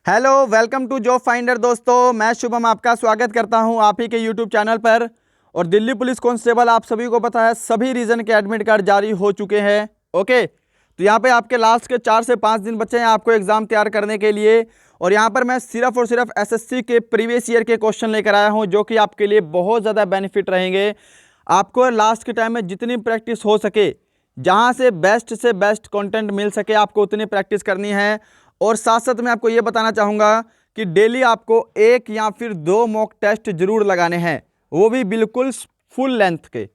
Hello, welcome to job finder. दोस्तों, मैं शुभम आपका स्वागत करता हूं आप ही के यूट्यूब चैनल पर। और दिल्ली पुलिस कांस्टेबल आप सभी को पता है सभी रीजन के एडमिट कार्ड जारी हो चुके हैं। ओके, तो यहाँ पे आपके लास्ट के 4 से 5 दिन बचे हैं आपको एग्जाम तैयार करने के लिए। और यहाँ पर मैं सिर्फ और सिर्फ एसएससी के प्रीवियस ईयर के क्वेश्चन लेकर आया हूँ जो कि आपके लिए बहुत ज़्यादा बेनिफिट रहेंगे। आपको लास्ट के टाइम में जितनी प्रैक्टिस हो सके, जहाँ से बेस्ट कंटेंट मिल सके, आपको उतनी प्रैक्टिस करनी है। और साथ साथ मैं आपको ये बताना चाहूँगा कि डेली आपको 1 या फिर 2 मॉक टेस्ट जरूर लगाने हैं, वो भी बिल्कुल फुल लेंथ के।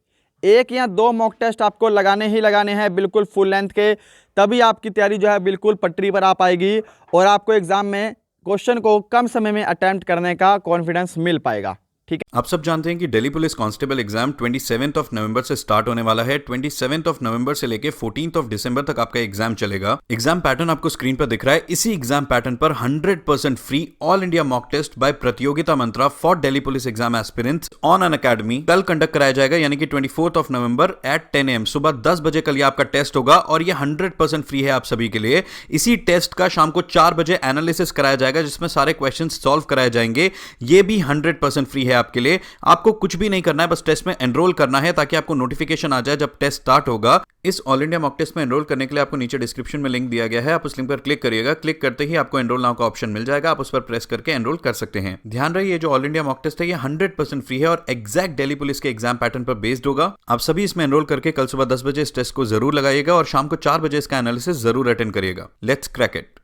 1 या 2 मॉक टेस्ट आपको लगाने ही लगाने हैं बिल्कुल फुल लेंथ के, तभी आपकी तैयारी जो है बिल्कुल पटरी पर आ पाएगी और आपको एग्जाम में क्वेश्चन को कम समय में अटेम्प्ट करने का कॉन्फिडेंस मिल पाएगा। ठीक है, आप सब जानते हैं कि दिल्ली पुलिस कांस्टेबल एग्जाम 27 नवंबर से स्टार्ट होने वाला है। 27 नवंबर से लेके 14 दिसंबर तक आपका एग्जाम चलेगा। एग्जाम पैटर्न आपको स्क्रीन पर दिख रहा है। इसी एग्जाम पैटर्न पर 100% free all India mock test by Pratiyogita Mantra for Delhi police exam aspirants Unacademy कल कंडक्ट कराया जाएगा, यानी कि 24 नवंबर एट 10 AM सुबह 10 बजे कल ये आपका टेस्ट होगा और ये 100% फ्री है आप सभी के लिए। इसी टेस्ट का शाम को 4 बजे एनालिसिस कराया जाएगा जिसमें सारे क्वेश्चन सॉल्व कराए जाएंगे। ये भी 100% फ्री है आपके लिए। आपको कुछ भी नहीं करना है, बस टेस्ट में एनरोल करना है ताकि आपको नोटिफिकेशन आ जाए जब टेस्ट स्टार्ट होगा। इस ऑल इंडिया मॉक टेस्ट में एनरोल करने के लिए आपको नीचे डिस्क्रिप्शन में लिंक दिया गया है, आप उस लिंक पर क्लिक करिएगा। क्लिक करते ही आपको एनरोल नाउ का ऑप्शन मिल जाएगा, आप उस पर प्रेस करके एनरोल कर सकते हैं। ध्यान रहे, ये जो ऑल इंडिया मॉक टेस्ट है ये 100% फ्री है और एग्जैक्ट दिल्ली पुलिस के एग्जाम पैटर्न पर बेस्ड होगा। आप सभी इसमें एनरोल करके कल सुबह 10 बजे इस टेस्ट को जरूर लगाइएगा और शाम को 4 बजे इसका एनालिसिस जरूर अटेंड करिएगा। Let's crack it.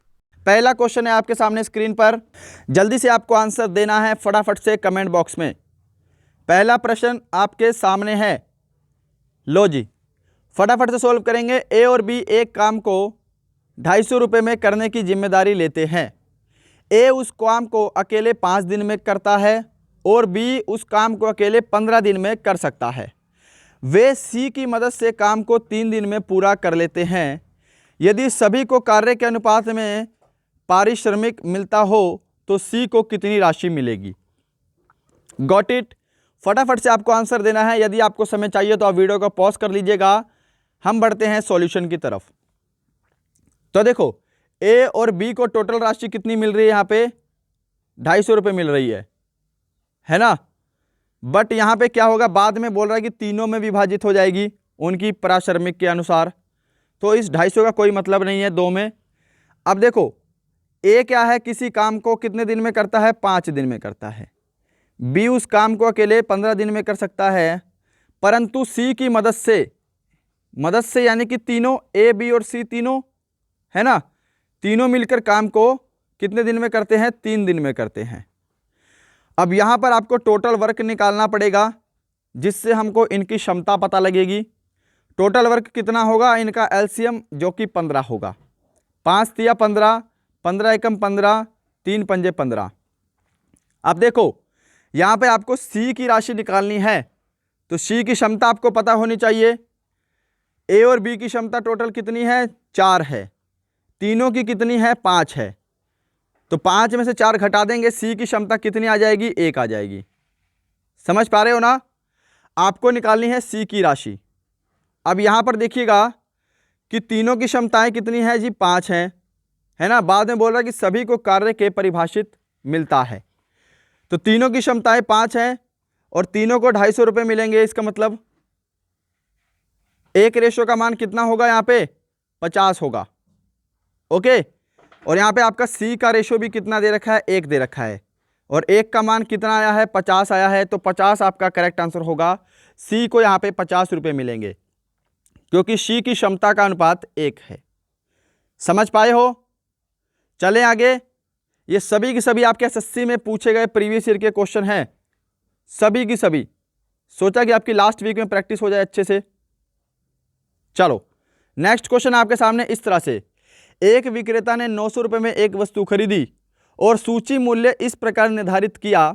पहला क्वेश्चन है आपके सामने स्क्रीन पर, जल्दी से आपको आंसर देना है फटाफट से कमेंट बॉक्स में। पहला प्रश्न आपके सामने है, लो जी फटाफट से सोल्व करेंगे। ए और बी एक काम को 250 रुपये में करने की जिम्मेदारी लेते हैं। ए उस काम को अकेले 5 दिन में करता है और बी उस काम को अकेले 15 दिन में कर सकता है। वे सी की मदद से काम को 3 दिन में पूरा कर लेते हैं। यदि सभी को कार्य के अनुपात में पारिश्रमिक मिलता हो तो सी को कितनी राशि मिलेगी? Got it? फटाफट से आपको आंसर देना है। यदि आपको समय चाहिए तो आप वीडियो को पॉज कर लीजिएगा। हम बढ़ते हैं सॉल्यूशन की तरफ। तो देखो, ए और बी को टोटल राशि कितनी मिल रही है? यहाँ पे 250 रुपये मिल रही है ना। बट यहाँ पे क्या होगा, बाद में बोल रहा है कि तीनों में विभाजित हो जाएगी उनकी पारिश्रमिक के अनुसार, तो इस 250 का कोई मतलब नहीं है 2 में। अब देखो, ए क्या है, किसी काम को कितने दिन में करता है? 5 दिन में करता है। बी उस काम को अकेले 15 दिन में कर सकता है, परंतु सी की मदद से यानी कि तीनों ए बी और सी तीनों है ना, तीनों मिलकर काम को कितने दिन में करते हैं? 3 दिन में करते हैं। अब यहाँ पर आपको टोटल वर्क निकालना पड़ेगा जिससे हमको इनकी क्षमता पता लगेगी। टोटल वर्क कितना होगा? इनका एलसीएम जो कि 15 होगा। 5 तिया 15, 15 एकम 15, 3 पंजे 15। अब देखो, यहाँ पे आपको सी की राशि निकालनी है तो सी की क्षमता आपको पता होनी चाहिए। ए और बी की क्षमता टोटल कितनी है? 4 है। तीनों की कितनी है? 5 है। तो 5 में से 4 घटा देंगे, सी की क्षमता कितनी आ जाएगी? 1 आ जाएगी। समझ पा रहे हो ना? आपको निकालनी है सी की राशि। अब यहाँ पर देखिएगा कि तीनों की क्षमताएं कितनी है जी? 5 हैं, है ना। बाद में बोल रहा है कि सभी को कार्य के परिभाषित मिलता है, तो तीनों की क्षमताएं 5 हैं और तीनों को 250 रुपये मिलेंगे। इसका मतलब एक रेशो का मान कितना होगा? यहाँ पे 50 होगा। ओके, और यहाँ पे आपका सी का रेशो भी कितना दे रखा है? 1 दे रखा है और 1 का मान कितना आया है? 50 आया है। तो 50 आपका करेक्ट आंसर होगा। सी को यहाँ पे 50 रुपये मिलेंगे क्योंकि सी की क्षमता का अनुपात 1 है। समझ पाए हो? चलें आगे। ये सभी की सभी आपके एसएससी में पूछे गए प्रीवियस ईयर के क्वेश्चन हैं, सभी की सभी। सोचा कि आपकी लास्ट वीक में प्रैक्टिस हो जाए अच्छे से। चलो, नेक्स्ट क्वेश्चन आपके सामने इस तरह से, एक विक्रेता ने 900 रुपये में एक वस्तु खरीदी और सूची मूल्य इस प्रकार निर्धारित किया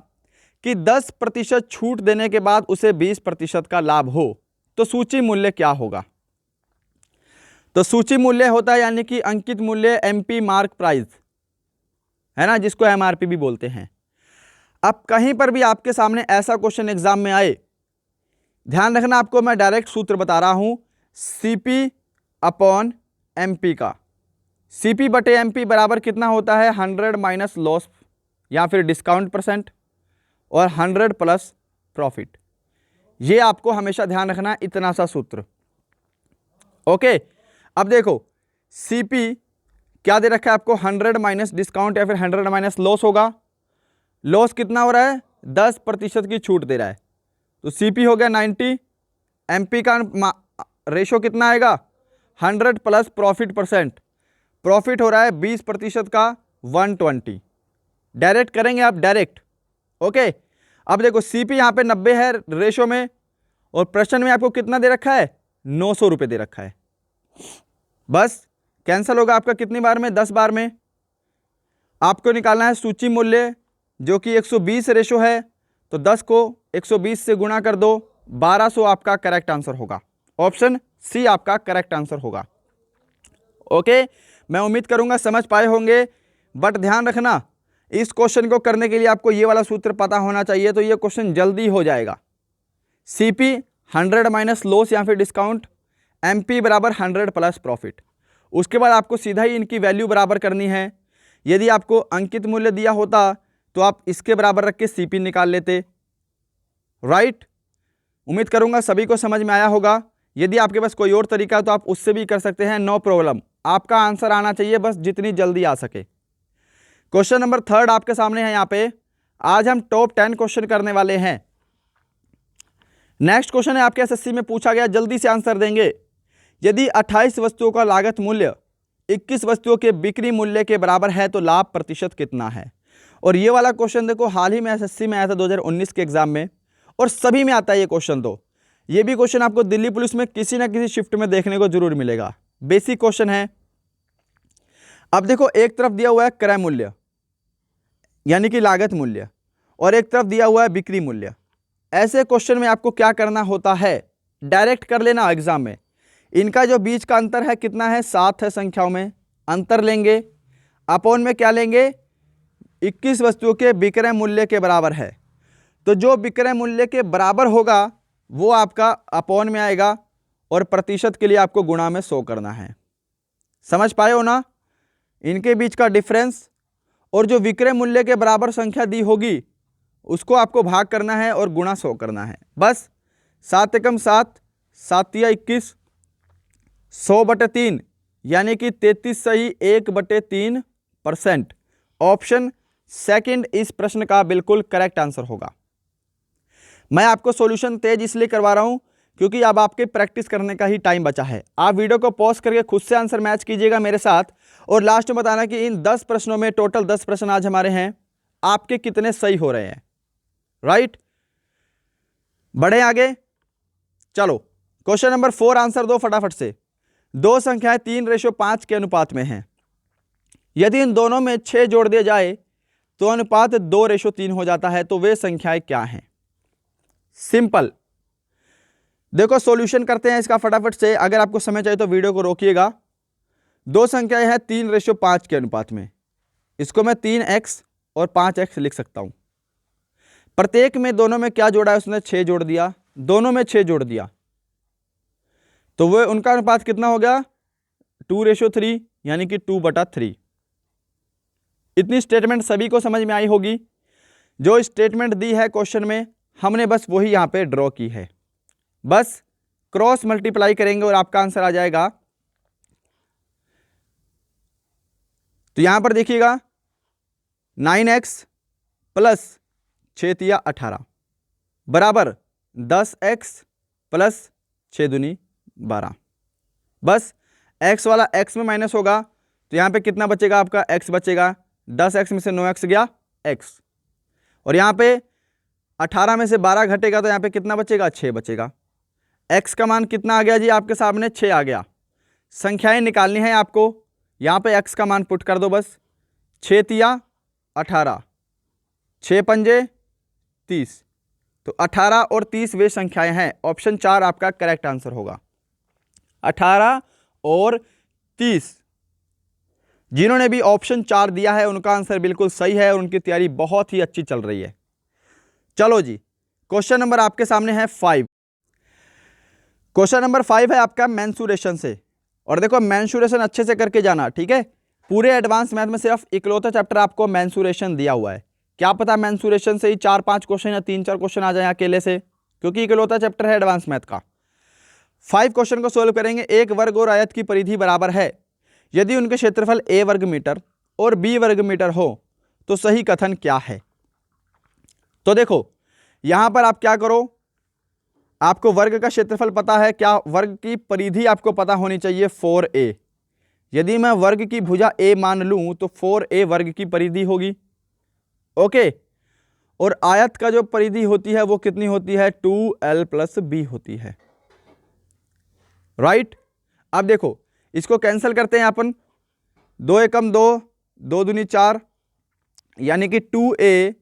कि 10% छूट देने के बाद उसे 20% का लाभ हो, तो सूची मूल्य क्या होगा? तो सूची मूल्य होता है यानी कि अंकित मूल्य, एमपी मार्क प्राइस, है ना, जिसको एमआरपी भी बोलते हैं। अब कहीं पर भी आपके सामने ऐसा क्वेश्चन एग्जाम में आए, ध्यान रखना, आपको मैं डायरेक्ट सूत्र बता रहा हूं, सीपी अपॉन एमपी का। CP बटे MP बराबर कितना होता है 100 माइनस लॉस या फिर डिस्काउंट परसेंट और 100 प्लस प्रॉफिट। ये आपको हमेशा ध्यान रखना, इतना सा सूत्र। ओके, अब देखो CP क्या दे रखा है आपको, 100 माइनस डिस्काउंट या फिर 100 माइनस लॉस होगा। लॉस कितना हो रहा है, 10% की छूट दे रहा है, तो CP हो गया 90। MP का रेशो कितना आएगा 100 प्लस प्रॉफिट परसेंट, प्रॉफिट हो रहा है 20% का 120। डायरेक्ट करेंगे आप, डायरेक्ट। ओके, अब देखो CP यहाँ पे 90 है रेशो में, और प्रश्न में आपको कितना दे रखा है 900 रुपये दे रखा है। बस कैंसिल होगा आपका कितनी बार में, 10 बार में। आपको निकालना है सूची मूल्य जो कि 120 रेशो है, तो 10 को 120 से गुणा कर दो, 1200 आपका करेक्ट आंसर होगा। ऑप्शन सी आपका करेक्ट आंसर होगा। ओके, मैं उम्मीद करूंगा समझ पाए होंगे, बट ध्यान रखना इस क्वेश्चन को करने के लिए आपको ये वाला सूत्र पता होना चाहिए, तो ये क्वेश्चन जल्दी हो जाएगा। CP 100 माइनस लॉस या फिर डिस्काउंट, MP बराबर 100 प्लस प्रॉफिट। उसके बाद आपको सीधा ही इनकी वैल्यू बराबर करनी है। यदि आपको अंकित मूल्य दिया होता तो आप इसके बराबर रख के CP निकाल लेते, राइट। उम्मीद करूंगा सभी को समझ में आया होगा। यदि आपके पास कोई और तरीका है तो आप उससे भी कर सकते हैं, नो प्रॉब्लम। आपका आंसर आना चाहिए बस जितनी जल्दी आ सके। क्वेश्चन नंबर 3 आपके सामने है। यहाँ पे आज हम टॉप 10 क्वेश्चन करने वाले हैं। नेक्स्ट क्वेश्चन है आपके SSC में पूछा गया, जल्दी से आंसर देंगे। यदि 28 वस्तुओं का लागत मूल्य 21 वस्तुओं के बिक्री मूल्य के बराबर है तो लाभ प्रतिशत कितना है। और ये वाला क्वेश्चन देखो हाल ही में SSC में आया था 2019 के एग्जाम में, और सभी में आता है ये क्वेश्चन। तो ये भी क्वेश्चन आपको दिल्ली पुलिस में किसी ना किसी शिफ्ट में देखने को जरूर मिलेगा। बेसिक क्वेश्चन है। अब देखो एक तरफ दिया हुआ है क्रय मूल्य यानी कि लागत मूल्य, और एक तरफ दिया हुआ है बिक्री मूल्य। ऐसे क्वेश्चन में आपको क्या करना होता है, डायरेक्ट कर लेना एग्जाम में। इनका जो बीच का अंतर है कितना है, 7 है संख्याओं में, अंतर लेंगे, अपॉन में क्या लेंगे, 21 वस्तुओं के विक्रय मूल्य के बराबर है। तो जो विक्रय मूल्य के बराबर होगा वो आपका अपॉन में आएगा, और प्रतिशत के लिए आपको गुणा में 100 करना है। समझ पाए हो ना, इनके बीच का डिफरेंस, और जो विक्रय मूल्य के बराबर संख्या दी होगी उसको आपको भाग करना है और गुणा 100 करना है। बस 7 एकम 7, 7 या 21, 100/3 यानी कि 33 सही 1/3%। ऑप्शन सेकंड इस प्रश्न का बिल्कुल करेक्ट आंसर होगा। मैं आपको सॉल्यूशन तेज इसलिए करवा रहा हूं क्योंकि अब आपके प्रैक्टिस करने का ही टाइम बचा है। आप वीडियो को पॉज करके खुद से आंसर मैच कीजिएगा मेरे साथ, और लास्ट में बताना कि इन 10 प्रश्नों में, टोटल 10 प्रश्न आज हमारे हैं, आपके कितने सही हो रहे हैं, राइट। बढ़े आगे, चलो क्वेश्चन नंबर 4 आंसर दो फटाफट से। दो संख्याएं 3:5 के अनुपात में हैं। यदि इन दोनों में 6 जोड़ दिया जाए तो अनुपात 2:3 हो जाता है, तो वे संख्याएं क्या हैं। सिंपल, देखो सॉल्यूशन करते हैं इसका फटाफट से। अगर आपको समय चाहिए तो वीडियो को रोकिएगा। दो संख्याएं हैं 3:5 के अनुपात में, इसको मैं 3x और 5x लिख सकता हूं। प्रत्येक में दोनों में क्या जोड़ा है, उसने 6 जोड़ दिया, दोनों में 6 जोड़ दिया, तो वह उनका अनुपात कितना हो गया 2:3 यानी कि 2/3। इतनी स्टेटमेंट सभी को समझ में आई होगी। जो स्टेटमेंट दी है क्वेश्चन में हमने बस वही यहां पे ड्रॉ की है। बस क्रॉस मल्टीप्लाई करेंगे और आपका आंसर आ जाएगा। तो यहां पर देखिएगा 9x प्लस 6 या 18 बराबर 10x प्लस 6 दूनी 12। बस x वाला x में माइनस होगा तो यहां पे कितना बचेगा आपका, x बचेगा। 10x में से 9x गया x, और यहां पे 18 में से 12 घटेगा तो यहां पे कितना बचेगा, 6 बचेगा। x का मान कितना आ गया जी आपके सामने, 6 आ गया। संख्याएं निकालनी है आपको, यहां पे x का मान पुट कर दो बस। 6 या 18, 6 पंजे 30, तो 18 और 30 वे संख्याएं हैं। ऑप्शन 4 आपका करेक्ट आंसर होगा। 18 और 30, जिन्होंने भी ऑप्शन 4 दिया है उनका आंसर बिल्कुल सही है और उनकी तैयारी बहुत ही अच्छी चल रही है। चलो जी, क्वेश्चन नंबर आपके सामने है 5। क्वेश्चन नंबर 5 है आपका मेंसुरेशन से, और देखो मेंसुरेशन अच्छे से करके जाना, ठीक है। पूरे एडवांस मैथ में सिर्फ इकलौता चैप्टर आपको मेंसुरेशन दिया हुआ है। क्या पता मेंसुरेशन से ही 4-5 क्वेश्चन या 3-4 क्वेश्चन आ जाए अकेले से, क्योंकि इकलौता चैप्टर है एडवांस मैथ का। 5 क्वेश्चन को सोल्व करेंगे। एक वर्ग और आयत की परिधि बराबर है, यदि उनके क्षेत्रफल a वर्ग मीटर और b वर्ग मीटर हो तो सही कथन क्या है। तो देखो यहां पर आप क्या करो, आपको वर्ग का क्षेत्रफल पता है, क्या वर्ग की परिधि आपको पता होनी चाहिए 4a। यदि मैं वर्ग की भुजा a मान लूं तो 4a वर्ग की परिधि होगी। ओके, और आयत का जो परिधि होती है वो कितनी होती है, 2l प्लस b होती है, राइट। अब देखो इसको कैंसिल करते हैं अपन, 2 एकम 2, 2 दूनी 4, यानी कि 2a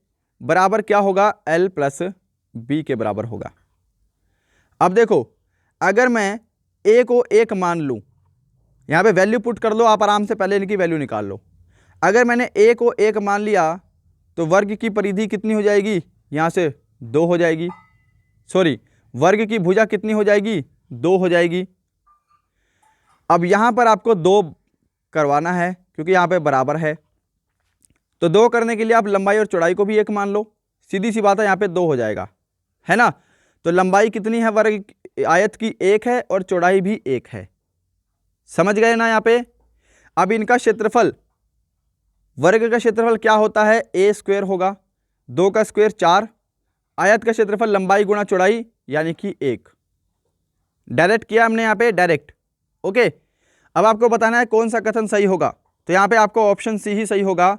बराबर क्या होगा, l प्लस b के बराबर होगा। अब देखो अगर मैं a को 1 मान लूं, यहां पे वैल्यू पुट कर लो आप आराम से, पहले इनकी वैल्यू निकाल लो। अगर मैंने a को 1 मान लिया तो वर्ग की परिधि कितनी हो जाएगी, यहां से 2 हो जाएगी, सॉरी वर्ग की भुजा कितनी हो जाएगी, 2 हो जाएगी। अब यहां पर आपको 2 करवाना है क्योंकि यहां पे बराबर है, तो 2 करने के लिए आप लंबाई और चौड़ाई को भी 1 मान लो, सीधी सी बात है, यहां पे 2 हो जाएगा, है ना। तो लंबाई कितनी है वर्ग आयत की, 1 है, और चौड़ाई भी 1 है, समझ गए ना यहाँ पे। अब इनका क्षेत्रफल, वर्ग का क्षेत्रफल क्या होता है, a स्क्वायर होगा, 2 का स्क्वायर 4, आयत का क्षेत्रफल लंबाई गुणा चौड़ाई यानी कि 1। डायरेक्ट किया हमने यहाँ पे, डायरेक्ट। ओके, अब आपको बताना है कौन सा कथन सही होगा, तो यहाँ पे आपको ऑप्शन सी ही सही होगा।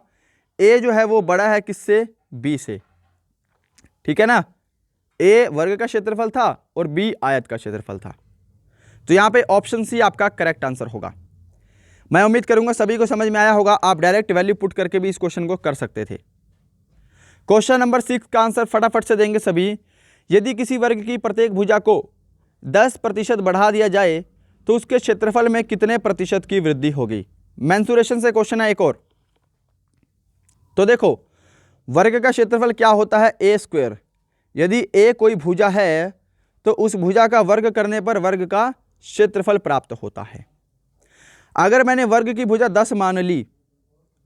a जो है वो बड़ा है किससे, b से, ठीक है ना। a वर्ग का क्षेत्रफल था और b आयत का क्षेत्रफल था, तो यहाँ पे ऑप्शन सी आपका करेक्ट आंसर होगा। मैं उम्मीद करूंगा सभी को समझ में आया होगा, आप डायरेक्ट वैल्यू पुट करके भी इस क्वेश्चन को कर सकते थे। क्वेश्चन नंबर 6 का आंसर फटाफट से देंगे सभी। यदि किसी वर्ग की प्रत्येक भुजा को 10% बढ़ा दिया जाए तो उसके क्षेत्रफल में कितने प्रतिशत की वृद्धि होगी। मेंसुरेशन से क्वेश्चन है एक और। तो देखो वर्ग का क्षेत्रफल क्या होता है, a स्क्वायर। यदि a कोई भुजा है तो उस भुजा का वर्ग करने पर वर्ग का क्षेत्रफल प्राप्त होता है। अगर मैंने वर्ग की भुजा 10 मान ली,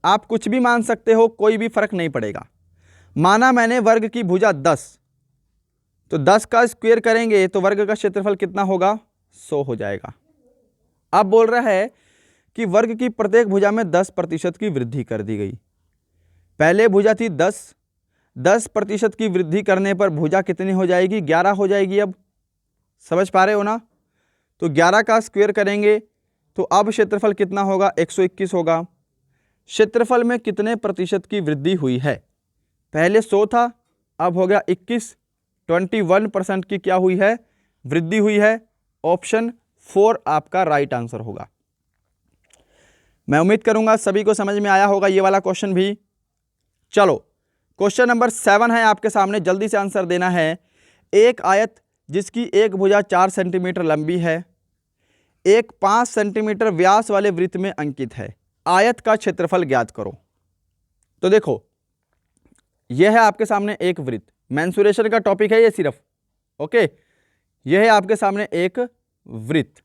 आप कुछ भी मान सकते हो, कोई भी फर्क नहीं पड़ेगा। माना मैंने वर्ग की भुजा 10, तो 10 का स्क्वायर करेंगे तो वर्ग का क्षेत्रफल कितना होगा, 100 हो जाएगा। अब बोल रहा है कि वर्ग की प्रत्येक भुजा में 10% की वृद्धि कर दी गई। पहले भुजा थी 10, 10% की वृद्धि करने पर भुजा कितनी हो जाएगी, 11 हो जाएगी। अब समझ पा रहे हो ना, तो 11 का स्क्वायर करेंगे तो अब क्षेत्रफल कितना होगा, 121 होगा। क्षेत्रफल में कितने प्रतिशत की वृद्धि हुई है, पहले 100 था, अब हो गया 21, 21% की क्या हुई है, वृद्धि हुई है। ऑप्शन 4 आपका राइट आंसर होगा। मैं उम्मीद करूंगा सभी को समझ में आया होगा ये वाला क्वेश्चन भी। चलो क्वेश्चन नंबर 7 है आपके सामने, जल्दी से आंसर देना है। एक आयत जिसकी एक भुजा 4 सेंटीमीटर लंबी है, एक 5 सेंटीमीटर व्यास वाले वृत्त में अंकित है, आयत का क्षेत्रफल ज्ञात करो। तो देखो यह है आपके सामने एक वृत्त, मेंसुरेशन का टॉपिक है ये सिर्फ, ओके। यह है आपके सामने एक वृत्त,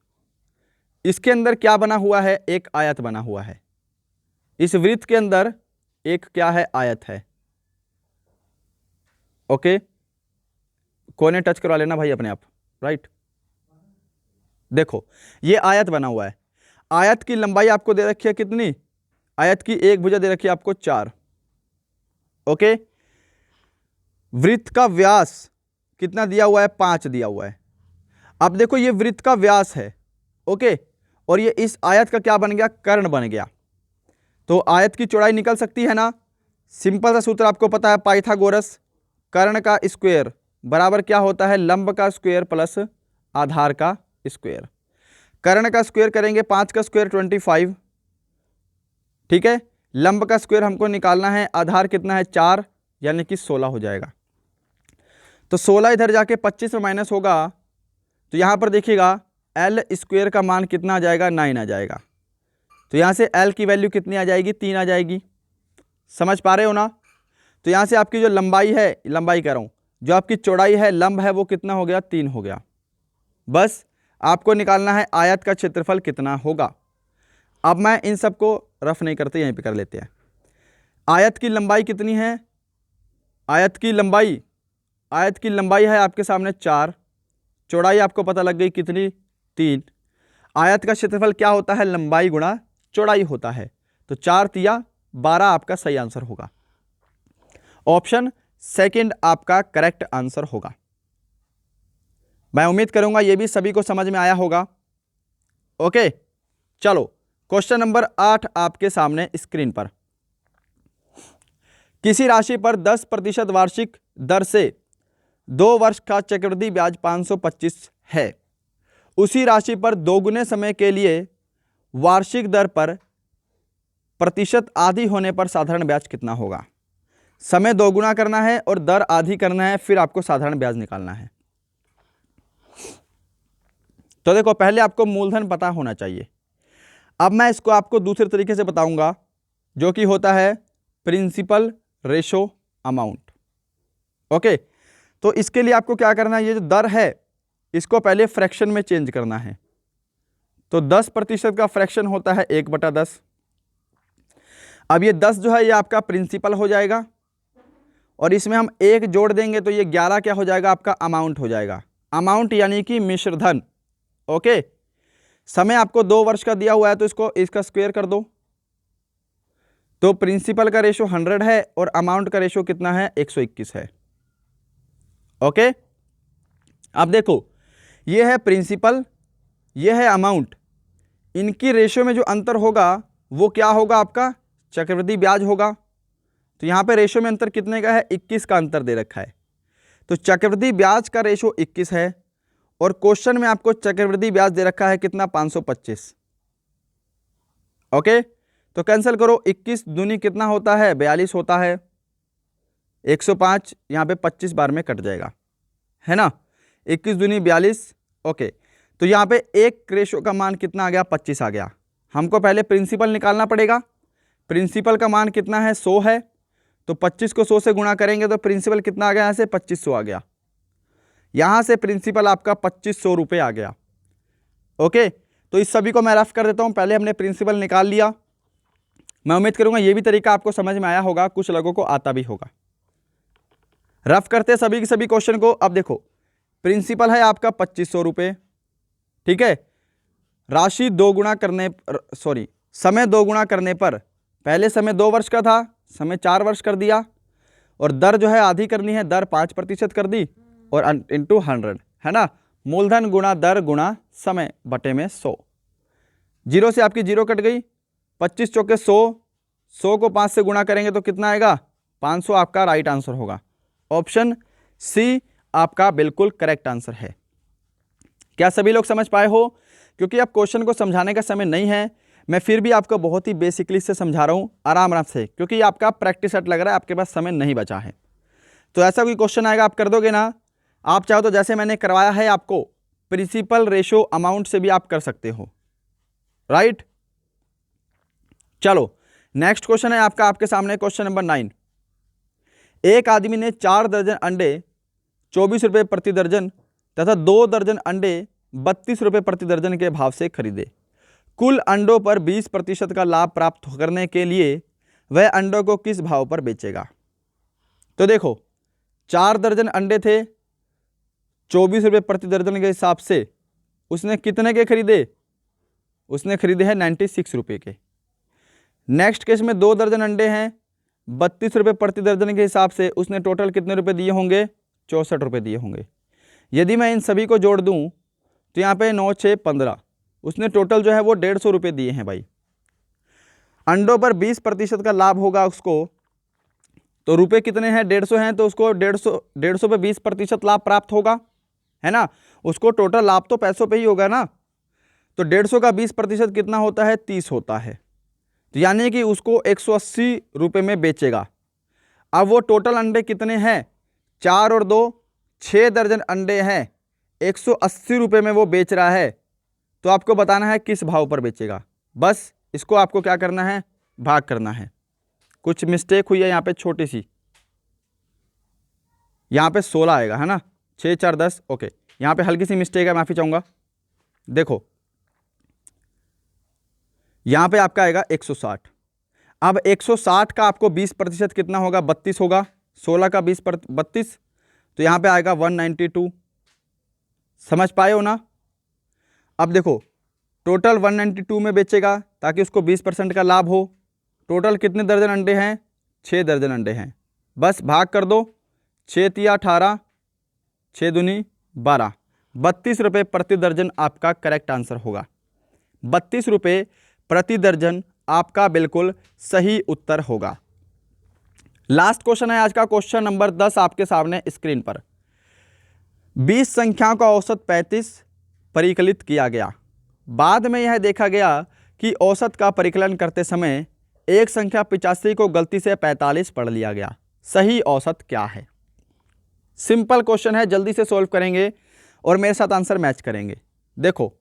इसके अंदर क्या बना हुआ है, एक आयत बना हुआ है। इस वृत्त के अंदर एक क्या है, आयत है, ओके। कोने टच करवा लेना भाई अपने आप, राइट। देखो ये आयत बना हुआ है, आयत की लंबाई आपको दे रखी है कितनी, आयत की एक भुजा दे रखी है आपको 4, ओके। वृत्त का व्यास कितना दिया हुआ है, 5 दिया हुआ है। अब देखो ये वृत्त का व्यास है, ओके, और ये इस आयत का क्या बन गया, कर्ण बन गया। तो आयत की चौड़ाई निकल सकती है ना, सिंपल सा सूत्र आपको पता है, पाइथागोरस। कर्ण का स्क्वायर बराबर क्या होता है, लंब का स्क्वायर प्लस आधार का स्क्वायर। कर्ण का स्क्वायर करेंगे 5 का स्क्वायर 25, ठीक है। लंब का स्क्वायर हमको निकालना है, आधार कितना है 4, यानी कि 16 हो जाएगा। तो 16 इधर जाके 25 में माइनस होगा, तो यहां पर देखिएगा एल स्क्वायर का मान कितना आ जाएगा, 9 आ जाएगा। तो यहां से एल की वैल्यू कितनी आ जाएगी, 3 आ जाएगी। समझ पा रहे हो ना। तो यहां से आपकी जो लंबाई है, लंबाई कह रहा हूं, जो आपकी चौड़ाई है, लंब है, वो कितना हो गया, 3 हो गया। बस आपको निकालना है आयत का क्षेत्रफल कितना होगा। अब मैं इन सबको रफ नहीं करते, यहीं पे कर लेते हैं। आयत की लंबाई कितनी है? आयत की लंबाई है आपके सामने 4, चौड़ाई आपको पता लग गई कितनी, 3। आयत का क्षेत्रफल क्या होता है? लंबाई गुणा चौड़ाई होता है। तो 4 तिया 12 आपका सही आंसर होगा। ऑप्शन सेकंड आपका करेक्ट आंसर होगा। मैं उम्मीद करूंगा ये भी सभी को समझ में आया होगा। ओके, चलो क्वेश्चन नंबर 8 आपके सामने स्क्रीन पर। किसी राशि पर 10% वार्षिक दर से 2 वर्ष का चक्रवृद्धि ब्याज 525 है। उसी राशि पर दोगुने समय के लिए वार्षिक दर पर प्रतिशत आधी होने पर साधारण ब्याज कितना होगा? समय दोगुना करना है और दर आधी करना है, फिर आपको साधारण ब्याज निकालना है। तो देखो, पहले आपको मूलधन पता होना चाहिए। अब मैं इसको आपको दूसरे तरीके से बताऊंगा, जो कि होता है प्रिंसिपल रेशो अमाउंट। ओके, तो इसके लिए आपको क्या करना है, ये जो दर है इसको पहले फ्रैक्शन में चेंज करना है। तो 10% का फ्रैक्शन होता है 1/10। अब ये 10 जो है ये आपका प्रिंसिपल हो जाएगा, और इसमें हम 1 जोड़ देंगे तो ये 11 क्या हो जाएगा? आपका अमाउंट हो जाएगा। अमाउंट यानी कि मिश्रधन। ओके, समय आपको 2 वर्ष का दिया हुआ है, तो इसका स्क्वायर कर दो। तो प्रिंसिपल का रेशो 100 है और अमाउंट का रेशो कितना है? 121 है। ओके, अब देखो, ये है प्रिंसिपल, ये है अमाउंट। इनकी रेशो में जो अंतर होगा वो क्या होगा? आपका चक्रवृद्धि ब्याज होगा। तो यहाँ पे रेशो में अंतर कितने का है? 21 का अंतर दे रखा है। तो चक्रवृद्धि ब्याज का रेशो 21 है, और क्वेश्चन में आपको चक्रवृद्धि ब्याज दे रखा है कितना? 525। ओके, तो कैंसिल करो, 21 दूनी कितना होता है? 42 होता है। 105 यहाँ पे 25 बार में कट जाएगा, है ना। 21 दूनी 42। ओके, तो यहाँ पे एक रेशो का मान कितना आ गया? 25 आ गया। हमको पहले प्रिंसिपल निकालना पड़ेगा। प्रिंसिपल का मान कितना है? 100 है। तो 25 को 100 से गुणा करेंगे तो प्रिंसिपल कितना आ गया? यहाँ से 2500 आ गया। यहाँ से प्रिंसिपल आपका 2500 रुपये आ गया। ओके, तो इस सभी को मैं रफ कर देता हूँ। पहले हमने प्रिंसिपल निकाल लिया। मैं उम्मीद करूँगा ये भी तरीका आपको समझ में आया होगा, कुछ लोगों को आता भी होगा। रफ करते सभी के सभी क्वेश्चन को। अब देखो, प्रिंसिपल है आपका 2500 रुपये, ठीक है। राशि समय 2 गुणा करने पर, पहले समय 2 वर्ष का था, समय 4 वर्ष कर दिया, और दर जो है आधी करनी है, दर 5% कर दी, और इंटू 100, है ना। मूलधन गुणा दर गुणा समय बटे में 100। 0 से आपकी 0 कट गई। 25 चौके 100, 100 को 5 से गुणा करेंगे तो कितना आएगा? 500 आपका राइट आंसर होगा। ऑप्शन सी आपका बिल्कुल करेक्ट आंसर है। क्या सभी लोग समझ पाए हो? क्योंकि अब क्वेश्चन को समझाने का समय नहीं है, मैं फिर भी आपको बहुत ही बेसिकली से समझा रहा हूँ, आराम से, क्योंकि आपका प्रैक्टिस सेट लग रहा है, आपके पास समय नहीं बचा है। तो ऐसा कोई क्वेश्चन आएगा आप कर दोगे ना? आप चाहो तो जैसे मैंने करवाया है आपको, प्रिंसिपल रेशो अमाउंट से भी आप कर सकते हो, राइट। चलो नेक्स्ट क्वेश्चन है आपका आपके सामने, क्वेश्चन नंबर 9। एक आदमी ने 4 दर्जन अंडे 24 रुपये प्रति दर्जन तथा 2 दर्जन अंडे 32 रुपये प्रति दर्जन के भाव से खरीदे। कुल अंडों पर 20% का लाभ प्राप्त करने के लिए वह अंडों को किस भाव पर बेचेगा? तो देखो, 4 दर्जन अंडे थे, 24 रुपये प्रति दर्जन के हिसाब से उसने कितने के खरीदे? उसने खरीदे हैं 96 रुपये के। नेक्स्ट केस में 2 दर्जन अंडे हैं, 32 रुपये प्रति दर्जन के हिसाब से उसने टोटल कितने रुपए दिए होंगे? 64 रुपये दिए होंगे। यदि मैं इन सभी को जोड़ दूं तो यहाँ पे 9 6 15, उसने टोटल जो है वो 150 रुपये दिए हैं भाई। अंडों पर 20% का लाभ होगा उसको, तो रुपए कितने हैं? 150 हैं, तो उसको 150 पे 20% लाभ प्राप्त होगा, है ना। उसको टोटल लाभ तो पैसों पे ही होगा ना। तो 150 का 20% कितना होता है? 30 होता है। तो यानी कि उसको 180 रुपये में बेचेगा। अब वो टोटल अंडे कितने हैं? 4 और 2 6 दर्जन अंडे हैं, 180 रुपये में वो बेच रहा है। तो आपको बताना है किस भाव पर बेचेगा। बस इसको आपको क्या करना है? भाग करना है। कुछ मिस्टेक हुई है यहाँ पे छोटी सी, यहाँ पे 16 आएगा, है ना। 6 4 10, ओके, यहाँ पे हल्की सी मिस्टेक है, माफ़ी चाहूँगा। देखो यहाँ पे आपका आएगा 160। अब 160 का आपको 20% कितना होगा, 32 होगा। 16 का 32, तो यहाँ पे आएगा 192। समझ पाए हो ना। अब देखो टोटल 192 में बेचेगा ताकि उसको 20% का लाभ हो। टोटल कितने दर्जन अंडे हैं, 6 दर्जन अंडे हैं। बस भाग कर दो, 6 तिया 18, 6 दूनी 12, 32 रुपये प्रति दर्जन आपका करेक्ट आंसर होगा। 32 रुपये प्रति दर्जन आपका बिल्कुल सही उत्तर होगा। लास्ट क्वेश्चन है आज का, क्वेश्चन नंबर 10 आपके सामने स्क्रीन पर। 20 संख्याओं का औसत 35 परिकलित किया गया। बाद में यह देखा गया कि औसत का परिकलन करते समय एक संख्या 85 को गलती से 45 पढ़ लिया गया। सही औसत क्या है? सिंपल क्वेश्चन है, जल्दी से सॉल्व करेंगे और मेरे साथ आंसर मैच करेंगे। देखो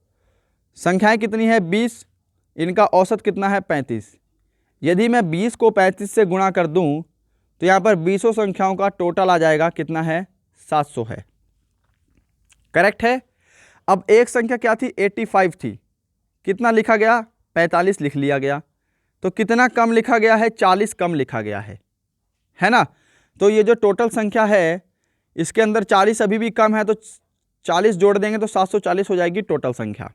संख्याएं कितनी है 20, इनका औसत कितना है 35। यदि मैं 20 को 35 से गुणा कर दूं तो यहाँ पर 20 संख्याओं का टोटल आ जाएगा कितना है, 700 है। करेक्ट है। अब एक संख्या क्या थी, 85 थी, कितना लिखा गया, 45 लिख लिया गया। तो कितना कम लिखा गया है, 40 कम लिखा गया है ना। तो ये जो टोटल संख्या है इसके अंदर 40 अभी भी कम है, तो 40 जोड़ देंगे तो 740 हो जाएगी टोटल संख्या।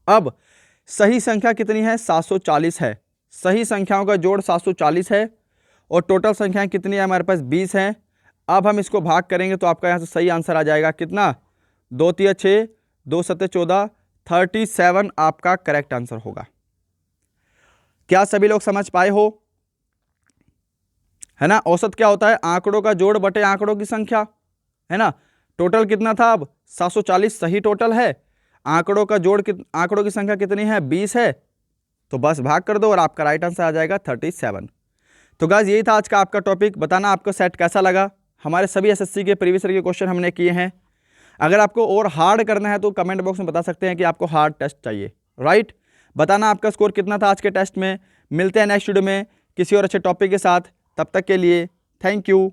अब सही संख्या कितनी है, 740 है। सही संख्याओं का जोड़ 740 है और टोटल संख्याएं कितनी है हमारे पास, 20 हैं। अब हम इसको भाग करेंगे तो आपका यहाँ से सही आंसर आ जाएगा कितना, 2 तिया 6, 2 सत्ते 14, 37 आपका करेक्ट आंसर होगा। क्या सभी लोग समझ पाए हो, है ना। औसत क्या होता है, आंकड़ों का जोड़ बटे आंकड़ों की संख्या, है ना। टोटल कितना था, अब 740 सही टोटल है। आंकड़ों का जोड़ आंकड़ों की संख्या कितनी है, 20 है। तो बस भाग कर दो और आपका राइट आंसर आ जाएगा 37। तो गाइस यही था आज का आपका टॉपिक। बताना आपको सेट कैसा लगा। हमारे सभी एसएससी के प्रीवियस ईयर के क्वेश्चन हमने किए हैं। अगर आपको और हार्ड करना है तो कमेंट बॉक्स में बता सकते हैं कि आपको हार्ड टेस्ट चाहिए, राइट। बताना आपका स्कोर कितना था आज के टेस्ट में। मिलते हैं नेक्स्ट वीडियो में किसी और अच्छे टॉपिक के साथ। तब तक के लिए थैंक यू।